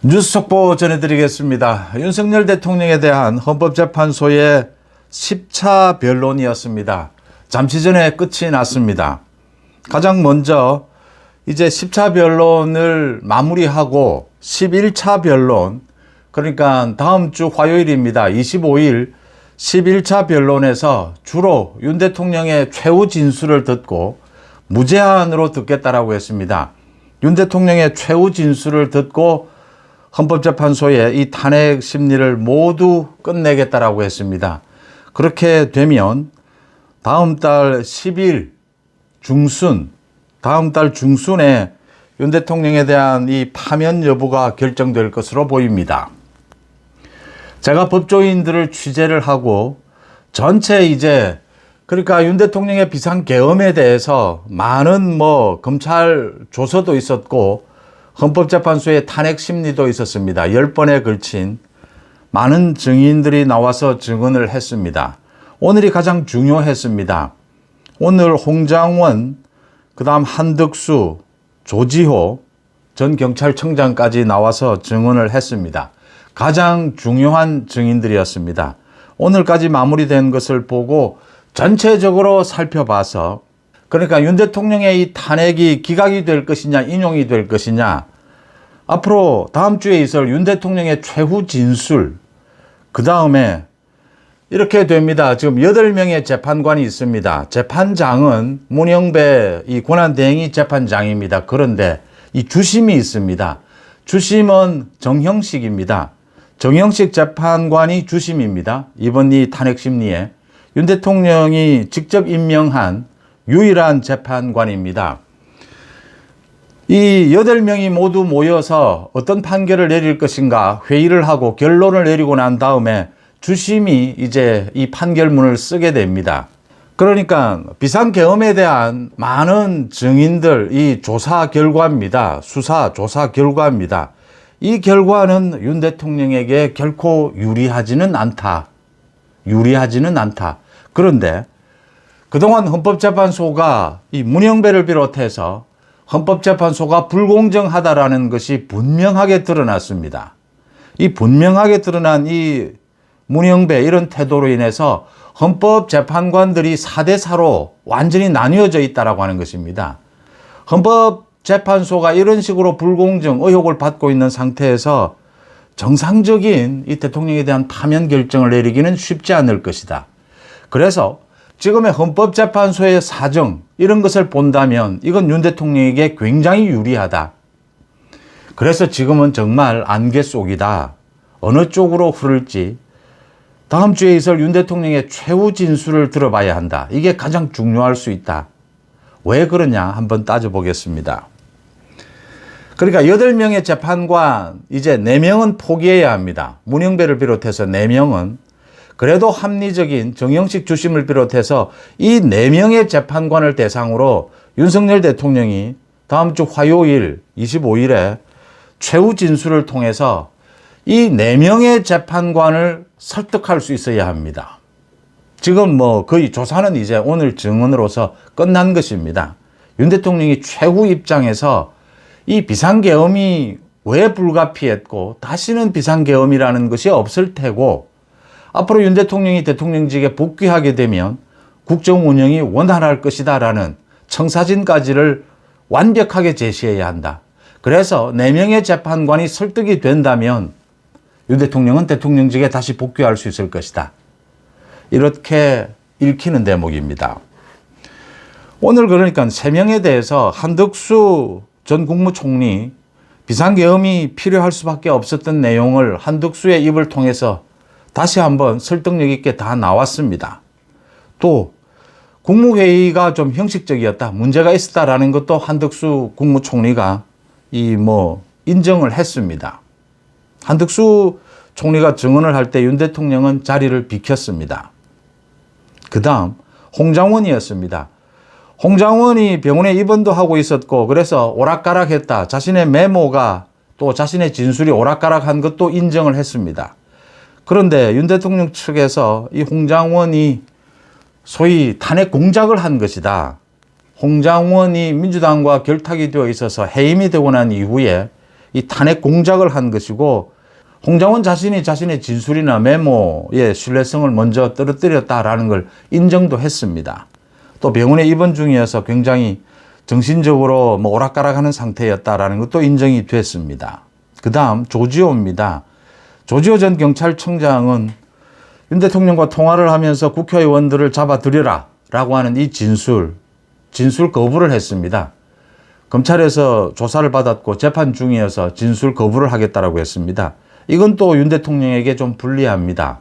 뉴스 속보 전해드리겠습니다. 윤석열 대통령에 대한 헌법재판소의 10차 변론이었습니다. 잠시 전에 끝이 났습니다. 가장 먼저 이제 10차 변론을 마무리하고 11차 변론, 그러니까 다음 주 화요일입니다. 25일 11차 변론에서 주로 윤 대통령의 최후 진술을 듣고 무제한으로 듣겠다라고 했습니다. 윤 대통령의 최후 진술을 듣고 헌법재판소의 이 탄핵 심리를 모두 끝내겠다라고 했습니다. 그렇게 되면 다음 달 10일 중순, 다음 달 중순에 윤 대통령에 대한 이 파면 여부가 결정될 것으로 보입니다. 제가 법조인들을 취재를 하고 전체 이제 그러니까 윤 대통령의 비상계엄에 대해서 많은 검찰 조서도 있었고 헌법재판소의 탄핵 심리도 있었습니다. 10번에 걸친 많은 증인들이 나와서 증언을 했습니다. 오늘이 가장 중요했습니다. 오늘 홍장원, 그 다음 한덕수, 조지호 전 경찰청장까지 나와서 증언을 했습니다. 가장 중요한 증인들이었습니다. 오늘까지 마무리된 것을 보고 전체적으로 살펴봐서 그러니까 윤 대통령의 이 탄핵이 기각이 될 것이냐 인용이 될 것이냐, 앞으로 다음 주에 있을 윤 대통령의 최후 진술, 그 다음에 이렇게 됩니다. 지금 8명의 재판관이 있습니다. 재판장은 문영배 이 권한대행이 재판장입니다. 그런데 이 주심이 있습니다. 주심은 정형식입니다. 정형식 재판관이 주심입니다. 이번 이 탄핵 심리에 윤 대통령이 직접 임명한 유일한 재판관입니다. 이 8명이 모두 모여서 어떤 판결을 내릴 것인가 회의를 하고 결론을 내리고 난 다음에 주심이 이제 이 판결문을 쓰게 됩니다. 그러니까 비상계엄에 대한 많은 증인들 이 조사 결과입니다. 수사 조사 결과입니다. 이 결과는 윤 대통령에게 결코 유리하지는 않다. 그런데 그동안 헌법재판소가 이 문영배를 비롯해서 헌법재판소가 불공정하다라는 것이 분명하게 드러났습니다. 이 분명하게 드러난 이 문영배 이런 태도로 인해서 헌법재판관들이 4대4로 완전히 나뉘어져 있다라고 하는 것입니다. 헌법재판소가 이런 식으로 불공정 의혹을 받고 있는 상태에서 정상적인 이 대통령에 대한 파면 결정을 내리기는 쉽지 않을 것이다. 그래서 지금의 헌법재판소의 사정 이런 것을 본다면 이건 윤 대통령에게 굉장히 유리하다. 그래서 지금은 정말 안개 속이다. 어느 쪽으로 흐를지 다음 주에 있을 윤 대통령의 최후 진술을 들어봐야 한다. 이게 가장 중요할 수 있다. 왜 그러냐 한번 따져보겠습니다. 그러니까 8명의 재판관 이제 4명은 포기해야 합니다. 문영배를 비롯해서 4명은 그래도 합리적인 정형식 주심을 비롯해서 이 4명의 재판관을 대상으로 윤석열 대통령이 다음 주 화요일 25일에 최후 진술을 통해서 이 4명의 재판관을 설득할 수 있어야 합니다. 지금 거의 조사는 이제 오늘 증언으로서 끝난 것입니다. 윤 대통령이 최후 입장에서 이 비상계엄이 왜 불가피했고 다시는 비상계엄이라는 것이 없을 테고 앞으로 윤 대통령이 대통령직에 복귀하게 되면 국정 운영이 원활할 것이다 라는 청사진까지를 완벽하게 제시해야 한다. 그래서 4명의 재판관이 설득이 된다면 윤 대통령은 대통령직에 다시 복귀할 수 있을 것이다. 이렇게 읽히는 대목입니다. 오늘 그러니까 3명에 대해서 한덕수 전 국무총리 비상계엄이 필요할 수밖에 없었던 내용을 한덕수의 입을 통해서 다시 한번 설득력 있게 다 나왔습니다. 또 국무회의가 좀 형식적이었다, 문제가 있었다라는 것도 한덕수 국무총리가 인정을 했습니다. 한덕수 총리가 증언을 할 때 윤 대통령은 자리를 비켰습니다. 그 다음 홍장원이었습니다. 홍장원이 병원에 입원도 하고 있었고 그래서 오락가락했다. 자신의 메모가 또 자신의 진술이 오락가락한 것도 인정을 했습니다. 그런데 윤 대통령 측에서 이 홍장원이 소위 탄핵 공작을 한 것이다. 홍장원이 민주당과 결탁이 되어 있어서 해임이 되고 난 이후에 이 탄핵 공작을 한 것이고 홍장원 자신이 자신의 진술이나 메모의 신뢰성을 먼저 떨어뜨렸다라는 걸 인정도 했습니다. 또 병원에 입원 중이어서 굉장히 정신적으로 뭐 오락가락하는 상태였다라는 것도 인정이 됐습니다. 그 다음 조지호입니다. 조지호 전 경찰청장은 윤 대통령과 통화를 하면서 국회의원들을 잡아들여라 라고 하는 이 진술 거부를 했습니다. 검찰에서 조사를 받았고 재판 중이어서 진술 거부를 하겠다라고 했습니다. 이건 또 윤 대통령에게 좀 불리합니다.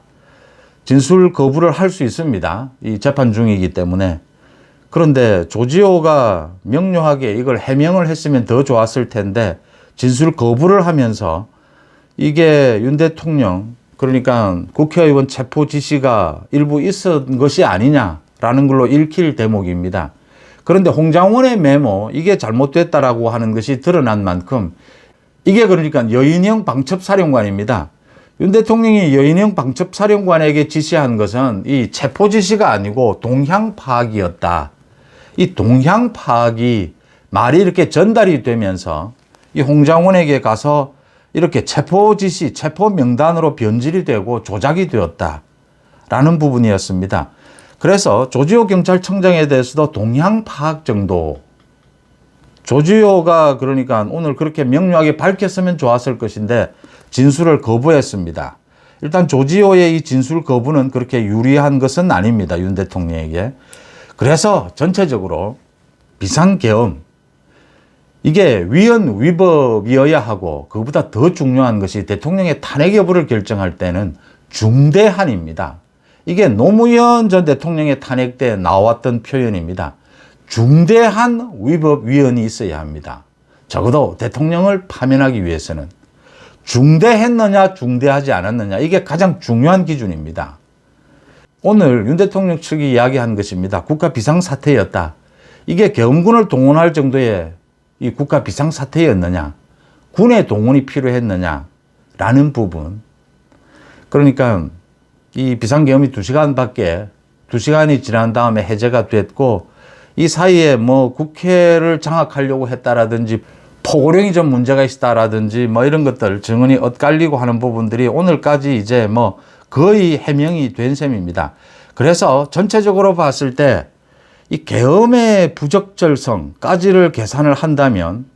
진술 거부를 할 수 있습니다. 이 재판 중이기 때문에. 그런데 조지호가 명료하게 이걸 해명을 했으면 더 좋았을 텐데 진술 거부를 하면서 이게 윤 대통령, 그러니까 국회의원 체포 지시가 일부 있었던 것이 아니냐라는 걸로 읽힐 대목입니다. 그런데 홍장원의 메모, 이게 잘못됐다라고 하는 것이 드러난 만큼 이게 그러니까 여인형 방첩사령관입니다. 윤 대통령이 여인형 방첩사령관에게 지시한 것은 이 체포 지시가 아니고 동향 파악이었다. 이 동향 파악이 말이 이렇게 전달이 되면서 이 홍장원에게 가서 이렇게 체포 지시, 체포 명단으로 변질이 되고 조작이 되었다라는 부분이었습니다. 그래서 조지호 경찰청장에 대해서도 동향 파악 정도, 조지호가 그러니까 오늘 그렇게 명료하게 밝혔으면 좋았을 것인데 진술을 거부했습니다. 일단 조지호의 이 진술 거부는 그렇게 유리한 것은 아닙니다. 윤 대통령에게. 그래서 전체적으로 비상계엄, 이게 위헌 위법이어야 하고 그것보다 더 중요한 것이 대통령의 탄핵 여부를 결정할 때는 중대한입니다. 이게 노무현 전 대통령의 탄핵 때 나왔던 표현입니다. 중대한 위법 위헌이 있어야 합니다. 적어도 대통령을 파면하기 위해서는 중대했느냐 중대하지 않았느냐, 이게 가장 중요한 기준입니다. 오늘 윤 대통령 측이 이야기한 것입니다. 국가 비상사태였다. 이게 계엄군을 동원할 정도의 이 국가 비상사태였느냐, 군의 동원이 필요했느냐 라는 부분. 그러니까 이 비상계엄이 2시간이 지난 다음에 해제가 됐고 이 사이에 뭐 국회를 장악하려고 했다라든지 포고령이 좀 문제가 있다라든지 뭐 이런 것들 증언이 엇갈리고 하는 부분들이 오늘까지 이제 뭐 거의 해명이 된 셈입니다. 그래서 전체적으로 봤을 때 이 계엄의 부적절성까지를 계산을 한다면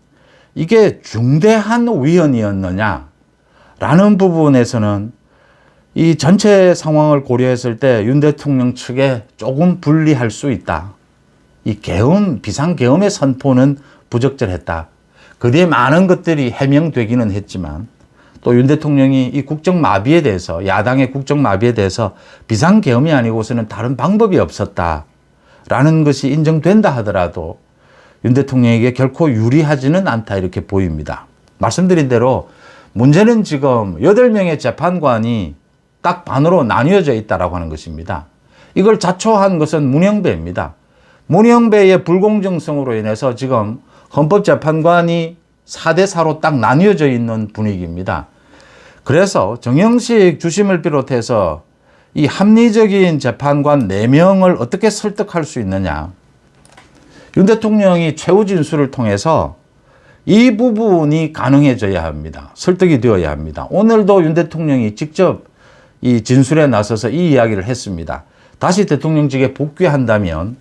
이게 중대한 위헌이었느냐라는 부분에서는 이 전체 상황을 고려했을 때 윤 대통령 측에 조금 불리할 수 있다. 이 계엄, 비상계엄의 선포는 부적절했다. 그 뒤에 많은 것들이 해명되기는 했지만 또 윤 대통령이 이 국정마비에 대해서, 야당의 국정마비에 대해서 비상계엄이 아니고서는 다른 방법이 없었다라는 것이 인정된다 하더라도 윤 대통령에게 결코 유리하지는 않다, 이렇게 보입니다. 말씀드린 대로 문제는 지금 8명의 재판관이 딱 반으로 나뉘어져 있다라고 하는 것입니다. 이걸 자초한 것은 문영배입니다. 문영배의 불공정성으로 인해서 지금 헌법재판관이 4대4로 딱 나뉘어져 있는 분위기입니다. 그래서 정영식 주심을 비롯해서 이 합리적인 재판관 4명을 어떻게 설득할 수 있느냐. 윤 대통령이 최후 진술을 통해서 이 부분이 가능해져야 합니다. 설득이 되어야 합니다. 오늘도 윤 대통령이 직접 이 진술에 나서서 이 이야기를 했습니다. 다시 대통령직에 복귀한다면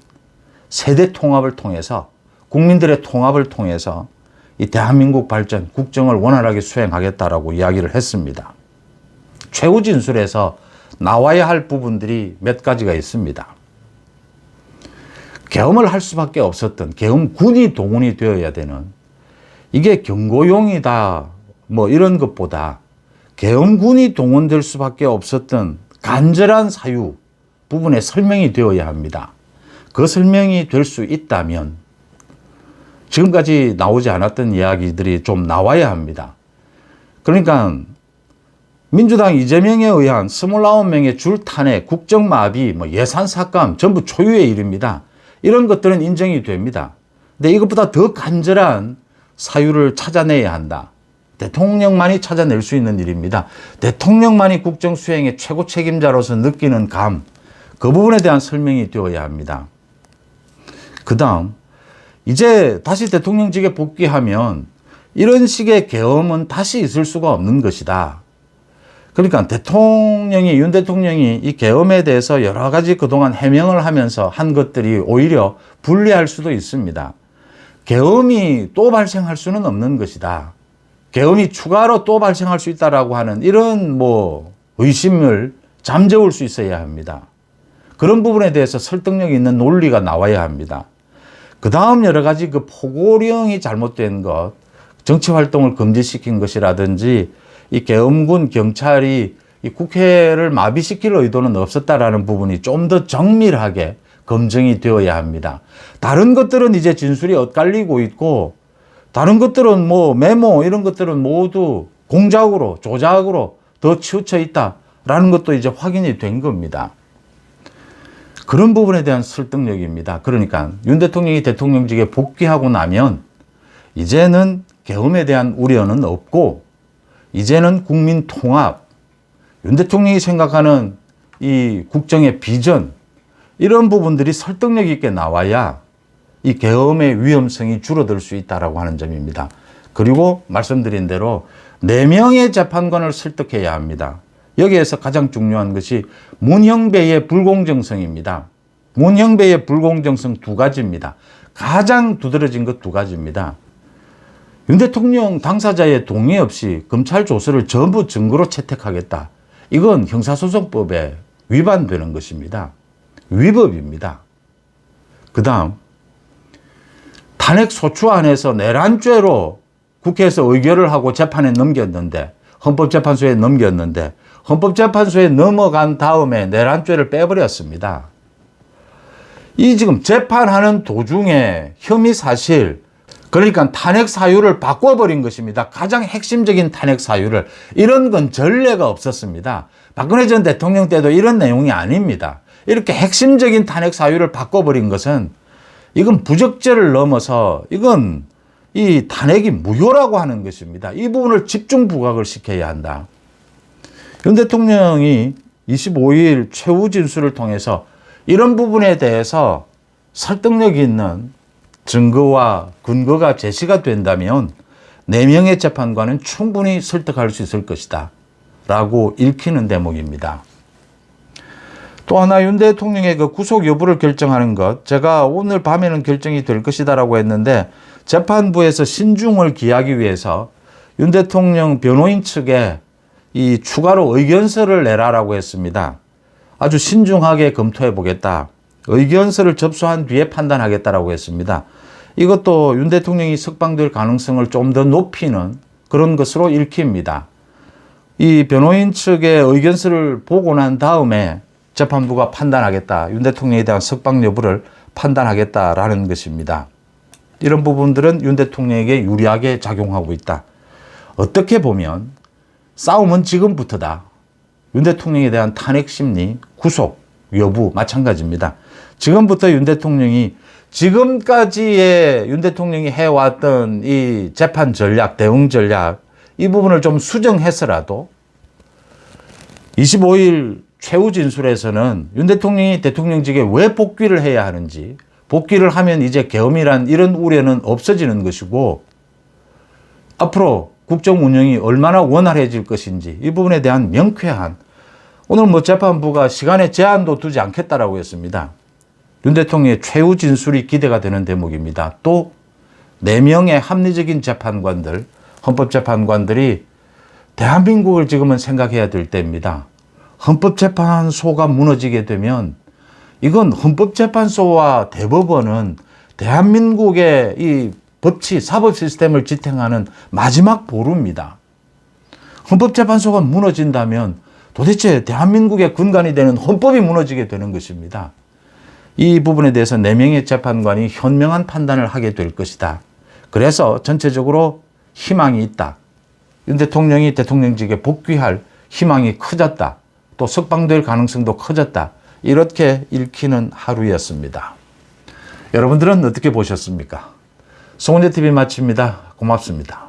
세대 통합을 통해서, 국민들의 통합을 통해서 이 대한민국 발전, 국정을 원활하게 수행하겠다라고 이야기를 했습니다. 최후 진술에서 나와야 할 부분들이 몇 가지가 있습니다. 계엄을 할 수밖에 없었던, 계엄군이 동원이 되어야 되는, 이게 경고용이다 뭐 이런 것보다 계엄군이 동원될 수밖에 없었던 간절한 사유 부분에 설명이 되어야 합니다. 그 설명이 될 수 있다면 지금까지 나오지 않았던 이야기들이 좀 나와야 합니다. 그러니까 민주당 이재명에 의한 29명의 줄탄핵, 국정마비, 뭐 예산 삭감 전부 초유의 일입니다. 이런 것들은 인정이 됩니다. 근데 이것보다 더 간절한 사유를 찾아내야 한다. 대통령만이 찾아낼 수 있는 일입니다. 대통령만이 국정 수행의 최고 책임자로서 느끼는 감, 그 부분에 대한 설명이 되어야 합니다. 그 다음, 이제 다시 대통령직에 복귀하면 이런 식의 계엄은 다시 있을 수가 없는 것이다. 그러니까 윤 대통령이 이 계엄에 대해서 여러 가지 그동안 해명을 하면서 한 것들이 오히려 불리할 수도 있습니다. 계엄이 또 발생할 수는 없는 것이다. 계엄이 추가로 또 발생할 수 있다라고 하는 이런 의심을 잠재울 수 있어야 합니다. 그런 부분에 대해서 설득력 있는 논리가 나와야 합니다. 그 다음 여러 가지 그 포고령이 잘못된 것, 정치 활동을 금지시킨 것이라든지 이 계엄군 경찰이 이 국회를 마비시킬 의도는 없었다라는 부분이 좀 더 정밀하게 검증이 되어야 합니다. 다른 것들은 이제 진술이 엇갈리고 있고, 다른 것들은 메모 이런 것들은 모두 공작으로 조작으로 더 치우쳐 있다라는 것도 이제 확인이 된 겁니다. 그런 부분에 대한 설득력입니다. 그러니까 윤 대통령이 대통령직에 복귀하고 나면 이제는 계엄에 대한 우려는 없고, 이제는 국민 통합, 윤 대통령이 생각하는 이 국정의 비전, 이런 부분들이 설득력 있게 나와야 이 계엄의 위험성이 줄어들 수 있다라고 하는 점입니다. 그리고 말씀드린 대로 4명의 재판관을 설득해야 합니다. 여기에서 가장 중요한 것이 문형배의 불공정성입니다. 문형배의 불공정성 2가지입니다. 가장 두드러진 것 2가지입니다. 윤 대통령 당사자의 동의 없이 검찰 조서를 전부 증거로 채택하겠다. 이건 형사소송법에 위반되는 것입니다. 위법입니다. 그 다음 탄핵소추안에서 내란죄로 국회에서 의결을 하고 재판에 넘겼는데, 헌법재판소에 넘겼는데, 헌법재판소에 넘어간 다음에 내란죄를 빼버렸습니다. 이 지금 재판하는 도중에 혐의 사실, 그러니까 탄핵 사유를 바꿔버린 것입니다. 가장 핵심적인 탄핵 사유를. 이런 건 전례가 없었습니다. 박근혜 전 대통령 때도 이런 내용이 아닙니다. 이렇게 핵심적인 탄핵 사유를 바꿔버린 것은 이건 부적절을 넘어서 이건 이 탄핵이 무효라고 하는 것입니다. 이 부분을 집중 부각을 시켜야 한다. 윤 대통령이 25일 최후 진술을 통해서 이런 부분에 대해서 설득력 있는 증거와 근거가 제시가 된다면 4명의 재판관은 충분히 설득할 수 있을 것이다 라고 읽히는 대목입니다. 또 하나 윤 대통령의 그 구속 여부를 결정하는 것, 제가 오늘 밤에는 결정이 될 것이다 라고 했는데, 재판부에서 신중을 기하기 위해서 윤 대통령 변호인 측에 이 추가로 의견서를 내라라고 했습니다. 아주 신중하게 검토해 보겠다. 의견서를 접수한 뒤에 판단하겠다라고 했습니다. 이것도 윤 대통령이 석방될 가능성을 좀 더 높이는 그런 것으로 읽힙니다. 이 변호인 측의 의견서를 보고 난 다음에 재판부가 판단하겠다. 윤 대통령에 대한 석방 여부를 판단하겠다라는 것입니다. 이런 부분들은 윤 대통령에게 유리하게 작용하고 있다. 어떻게 보면 싸움은 지금부터다. 윤 대통령에 대한 탄핵 심리, 구속 여부 마찬가지입니다. 지금부터 윤 대통령이 지금까지의 윤 대통령이 해왔던 이 재판 전략, 대응 전략, 이 부분을 좀 수정해서라도 25일 최후 진술에서는 윤 대통령이 대통령직에 왜 복귀를 해야 하는지, 복귀를 하면 이제 계엄이란 이런 우려는 없어지는 것이고, 앞으로 국정 운영이 얼마나 원활해질 것인지 이 부분에 대한 명쾌한, 오늘 재판부가 시간에 제한도 두지 않겠다라고 했습니다. 윤 대통령의 최후 진술이 기대가 되는 대목입니다. 또 4명의 합리적인 재판관들, 헌법재판관들이 대한민국을 지금은 생각해야 될 때입니다. 헌법재판소가 무너지게 되면 이건 헌법재판소와 대법원은 대한민국의 이 법치, 사법 시스템을 지탱하는 마지막 보루입니다. 헌법재판소가 무너진다면 도대체 대한민국의 근간이 되는 헌법이 무너지게 되는 것입니다. 이 부분에 대해서 4명의 재판관이 현명한 판단을 하게 될 것이다. 그래서 전체적으로 희망이 있다. 윤 대통령이 대통령직에 복귀할 희망이 커졌다. 또 석방될 가능성도 커졌다. 이렇게 읽히는 하루였습니다. 여러분들은 어떻게 보셨습니까? 송은재TV 마칩니다. 고맙습니다.